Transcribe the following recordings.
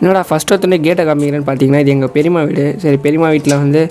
என்னடா ஃபஸ்ட் ஒருத்தனே கேட்டை காமிக்கிறேன்னு பார்த்தீங்கன்னா இது எங்கள் பெரியம்மா வீடு. சரி, பெரியம்மா வீட்டில் வந்து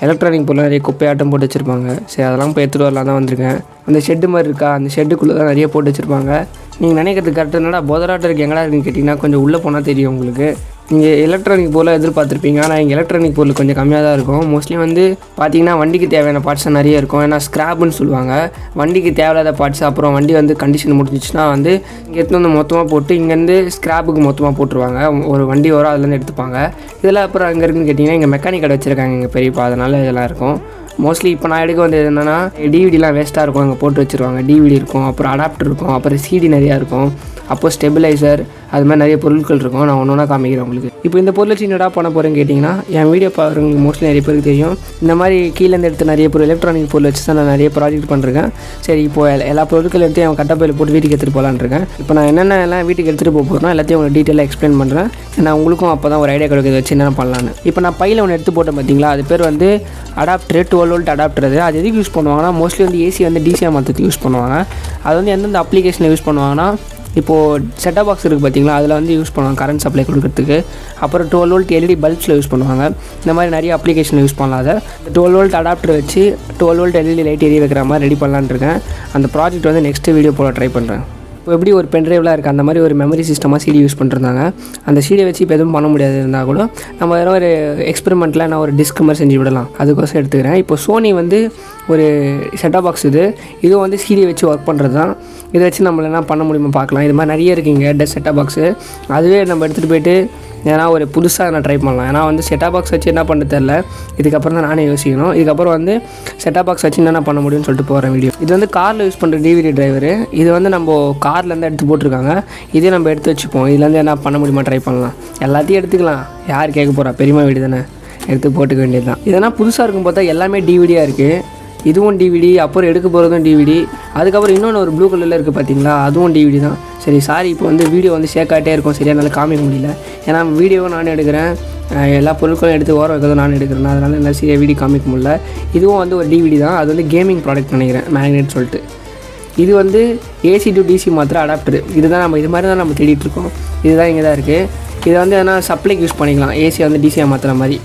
எலக்ட்ரானிக் பொருள் நிறைய குப்பையாட்டம் போட்டு வச்சுருப்பாங்க. சரி, அதெல்லாம் போய் எடுத்துகிட்டு வரலாம் தான் வந்திருக்கேன். அந்த ஷெட்டு மாதிரி இருக்கா, அந்த ஷெட்டுக்குள்ளே தான் நிறைய போட்டு வச்சுருப்பாங்க. நீங்கள் நினைக்கிறது கரெக்டு. என்னடா போதராட்டம் இருக்குது எங்கடா இருக்குன்னு கேட்டிங்கன்னா கொஞ்சம் உள்ளே போனால் தெரியும் உங்களுக்கு. நீங்கள் எலக்ட்ரானிக் பொருளை எதிர்பார்த்துருப்பீங்க, ஆனால் இங்கே எலக்ட்ரானிக் பொருள் கொஞ்சம் கம்மியாக தான் இருக்கும். மோஸ்ட்லி வந்து பார்த்தீங்கன்னா வண்டிக்கு தேவையான பார்ட்ஸ் நிறைய இருக்கும். ஏன்னா ஸ்க்ராப்னு சொல்லுவாங்க. வண்டிக்கு தேவையில்லாத பார்ட்ஸ், அப்புறம் வண்டி வந்து கண்டிஷன் முடிஞ்சிச்சுன்னா வந்து இங்கே எடுத்து வந்து மொத்தமாக போட்டு இங்கேருந்து ஸ்க்ராப்புக்கு மொத்தமாக போட்டுருவாங்க. ஒரு வண்டி வரும், அதுலேருந்து எடுத்துப்பாங்க. இதெல்லாம் அப்புறம் அங்கே இருக்குன்னு கேட்டிங்கன்னா இங்கே மெக்கானிக் கடை வச்சுருக்காங்க எங்கள் பெரியப்பா, அதனால் இதெல்லாம் இருக்கும். மோஸ்ட்லி இப்போ நான் எடுக்க வந்தது என்னென்னா டிவிடிலாம் வேஸ்ட்டாக இருக்கும், அங்கே போட்டு வச்சுருவாங்க. டிவிடி இருக்கும், அப்புறம் அடாப்டர் இருக்கும், அப்புறம் சிடி நிறையா இருக்கும், அப்போது ஸ்டெபிலைசர், அது மாதிரி நிறைய பொருட்கள் இருக்கும். நான் ஒன்று ஒன்றா காமிக்கிறேன் உங்களுக்கு. இப்போ இந்த பொருள் வச்சு என்னடா பண்ண போகிறேன்னு கேட்டிங்கன்னா, என் வீடியோ பாருங்களுக்கு மோஸ்ட்லி நிறைய பேருக்கு தெரியும். இந்த மாதிரி கீழேருந்து எடுத்து நிறைய பொருள் எலக்ட்ரானிக் பொருள் வச்சு தான் நான் நிறைய ப்ராஜெக்ட் பண்ணிருக்கேன். சரி, இப்போது எல்லா பொருட்கள் எடுத்து என் கட்டப்பையில் போட்டு வீட்டுக்கு எடுத்துகிட்டு போகலான்னு இருக்கேன். இப்போ நான் என்னென்ன எல்லாம் வீட்டுக்கு எடுத்துகிட்டு போக போகிறேன்னா எல்லாத்தையும் உங்களுக்கு டீட்டெயிலாக எக்ஸ்பிளைன் பண்ணுறேன். நான் உங்களுக்கும் அப்போ தான் ஒரு ஐடியா கிடைக்கிறது வச்சு என்னென்ன பண்ணலான்னு. இப்போ நான் பையில் ஒன்று எடுத்து போட்டேன் பார்த்தீங்களா, அது பேர் வந்து அடாப்டர், 12 வோல்ட் அடாப்டர். அது எதுக்கு யூஸ் பண்ணுவாங்கன்னா மோஸ்ட்லி வந்து ஏசி வந்து டிசியாக மாற்றத்துக்கு யூஸ் பண்ணுவாங்க. அது வந்து எந்தெந்த அப்ளிகேஷனில் யூஸ் பண்ணுவாங்கன்னா, இப்போது செட்டப் பாக்ஸ் இருக்குது பார்த்தீங்களா, அதில் வந்து யூஸ் பண்ணுவாங்க கரண்ட் சப்ளை கொடுக்கறதுக்கு. அப்புறம் 12 வோல்ட் எல்இடி பல்ப்ஸில் யூஸ் பண்ணுவாங்க. இந்த மாதிரி நிறைய அப்ளிகேஷனில் யூஸ் பண்ணலாம். அதை 12 வோல்ட் அடாப்டர் வச்சு 12 வோல்ட் எல்இடி லைட் எரிய வைக்கிற மாதிரி ரெடி பண்ணலான்னு இருக்கேன். அந்த ப்ராஜெக்ட் வந்து நெக்ஸ்ட்டு வீடியோ போட ட்ரை பண்ணுறேன். இப்போ எப்படி ஒரு பென்ட்ரைவ்லாம் இருக்குது அந்த மாதிரி ஒரு மெமரி சிஸ்டமாக சிடி யூஸ் பண்ணிருந்தாங்க. அந்த சிடியை வச்சு இப்போ எதுவும் பண்ண முடியாது இருந்தால் கூட நம்ம வேறு ஒரு எக்ஸ்பெரிமெண்ட்டில் நான் ஒரு டிஸ்க் மாதிரி செஞ்சு விடலாம், அதுக்கோசம் எடுத்துக்கிறேன். இப்போ சோனி வந்து ஒரு செட்டப் பாக்ஸ், இதுவும் வந்து சிடியை வச்சு ஒர்க் பண்ணுறது தான். இதை வச்சு நம்மள என்ன பண்ண முடியுமா பார்க்கலாம். இது மாதிரி நிறைய இருக்குங்க செட்டப் பாக்ஸு. அதுவே நம்ம எடுத்துகிட்டு போய்ட்டு ஏன்னா ஒரு புதுசாக நான் ட்ரை பண்ணலாம். ஏன்னா வந்து செட்டப் பாக்ஸ் வச்சு என்ன பண்ண தெரில, இதுக்கப்புறம் தான் நானே யோசிக்கணும். இதுக்கப்புறம் வந்து செட்டப் பாக்ஸ் வச்சு என்ன பண்ண முடியும்னு சொல்லிட்டு போகிறேன் வீடியோ. இது வந்து காரில் யூஸ் பண்ணுற டிவிடி டிரைவரு. இது வந்து நம்ம கார்லேருந்து எடுத்து போட்டிருக்காங்க. இதே நம்ம எடுத்து வச்சுப்போம். இதுலேருந்து என்ன பண்ண முடியுமா ட்ரை பண்ணலாம். எல்லாத்தையும் எடுத்துக்கலாம், யார் கேட்க போகிறா, பெரியம்மா வீடு தானே, எடுத்து போட்டுக்க வேண்டியது தான். இதெல்லாம் புதுசாக இருக்கும் பார்த்தா எல்லாமே டிவிடியாக இருக்குது. இதுவும் டிவிடி, அப்புறம் எடுக்க போகிறதும் டிவிடி, அதுக்கப்புறம் இன்னொன்று ஒரு ப்ளூ கலரில் இருக்குது பார்த்தீங்களா, அதுவும் டிவிடி தான். சரி, சாரி, இப்போ வந்து வீடியோ வந்து ஷேக்காகிட்டே இருக்கும், சரியாக என்னால் காமிக்க முடியல. ஏன்னா வீடியோவும் நானே எடுக்கிறேன், எல்லா பொருட்களும் எடுத்து ஓரம் வைக்கிறதும் நானே எடுக்கிறேன், அதனால் என்ன சரியாக வீடியோ காமிக்க முடியல. இதுவும் வந்து ஒரு டிவிடி தான். அது வந்து கேமிங் ப்ராடக்ட் நினைக்கிறேன், மேக்னெட் சொல்லிட்டு. இது வந்து ஏசி டு டிசி மாத்திர அடாப்டர். இதுதான் நம்ம இது மாதிரி தான் நம்ம தேடிட்டுருக்கோம். இதுதான் இங்கே தான் இருக்குது. இதை வந்து என்ன சப்ளைக்கு யூஸ் பண்ணிக்கலாம், ஏசியை வந்து டிசியாக மாற்றுற மாதிரி.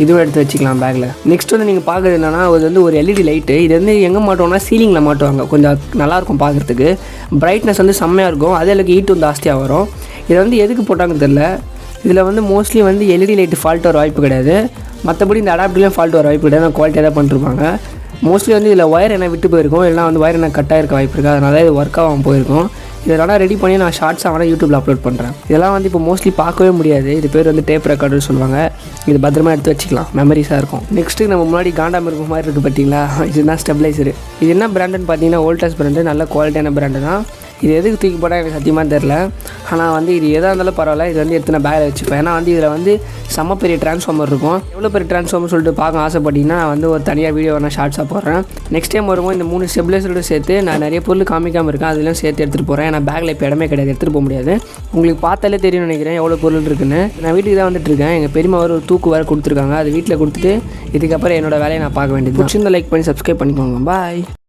இதுவும் எடுத்து வச்சுக்கலாம் பேக்கில். நெக்ஸ்ட் வந்து நீங்கள் பார்க்குறது என்னென்னா, அது வந்து ஒரு எல்இடி லைட்டு. இது வந்து எங்கே மாட்டோம்னா சீலிங்கில் மாட்டுவாங்க. கொஞ்சம் நல்லாயிருக்கும் பார்க்குறதுக்கு. பிரைட்னஸ் வந்து செம்மையாக இருக்கும், அதே அளவுக்கு ஹீட்டும் ஜாஸ்தியாக வரும். இதை வந்து எதுக்கு போட்டாங்கன்னு தெரில. இதில் வந்து மோஸ்ட்லி வந்து எல்இடி லைட்டு ஃபால்ட் வர வாய்ப்பு கிடையாது. மற்றபடி இந்த அடாப்டர்லேயும் ஃபால்ட் வர வாய்ப்பு கிடையாது. குவாலிட்டியாக தான் பண்ணிருப்பாங்க. மோஸ்ட்லி வந்து இதில் ஒயர் என்ன விட்டு போயிருக்கும், இல்லைனா வந்து ஒயர் என்ன கட் ஆகிருக்க வாய்ப்பு இருக்குது. அதனால இது ஒர்க் ஆகாமல் போயிருக்கும். இதெல்லாம் ரெடி பண்ணி நான் ஷார்ட்ஸாக வேணால் யூடியூப்பில் அப்லோட் பண்ணுறேன். இதெல்லாம் வந்து இப்போ மோஸ்ட்லி பார்க்கவே முடியாது. இது பேர் வந்து டேப் ரெக்கார்டர் சொல்லுவாங்க. இது பத்திரமா எடுத்து வச்சுக்கலாம், மெமரிஸாக இருக்கும். நெக்ஸ்ட்டு நம்ம முன்னாடி காண்டாமிருகம் மாதிரி இருக்குது பார்த்தீங்களா, இதுதான் ஸ்டெபிலைசரு. இது என்ன பிராண்டுன்னு பார்த்தீங்கன்னா வோல்டாஸ் பிராண்டு. நல்ல குவாலிட்டியான பிராண்டு தான். இது எதுக்கு தூக்கி போட்டால் எனக்கு சத்தியமாக தெரில. ஆனால் வந்து இது எதாக இருந்தாலும் பரவாயில்ல, இது வந்து எடுத்து நான் பேக்கில் வச்சுப்பேன். ஏன்னா வந்து இதில் வந்து செம்ம பெரிய ட்ரான்ஸ்ஃபார்மர் இருக்கும். எவ்வளோ பெரிய ட்ரான்ஸ்ஃபார்மர் சொல்லிட்டு பார்க்க ஆசைப்பட்டீங்கன்னா வந்து ஒரு தனியாக வீடியோ நான் ஷார்ட்ஸாக போடுறேன். நெக்ஸ்ட் டைம் வரும்போது இந்த 3 ஸ்டெபிலைசரோடு சேர்த்து நான் நிறைய பொருள் காமிக்காமல் இருக்கேன், அதெல்லாம் சேர்த்து எடுத்துகிட்டு போகிறேன். ஏன்னா பேக்கில் இப்போ இடமே கிடையாது, எடுத்துகிட்டு போக முடியாது. உங்களுக்கு பார்த்தாலே தெரியும்னு நினைக்கிறேன் எவ்வளோ பொருள் இருக்குன்னு. நான் வீட்டுக்கு தான் வந்துட்டுருக்கேன். எங்கள் பெரியம்மா ஒரு தூக்கு வேறு கொடுத்துருக்காங்க. அது வீட்டில் கொடுத்துட்டு இதுக்கப்புறம் என்னோடய வேலையை நான் பார்க்க வேண்டியது. பிடிச்சிருந்தா லைக் பண்ணி சப்ஸ்கிரைப் பண்ணிக்கோங்க. பாய்.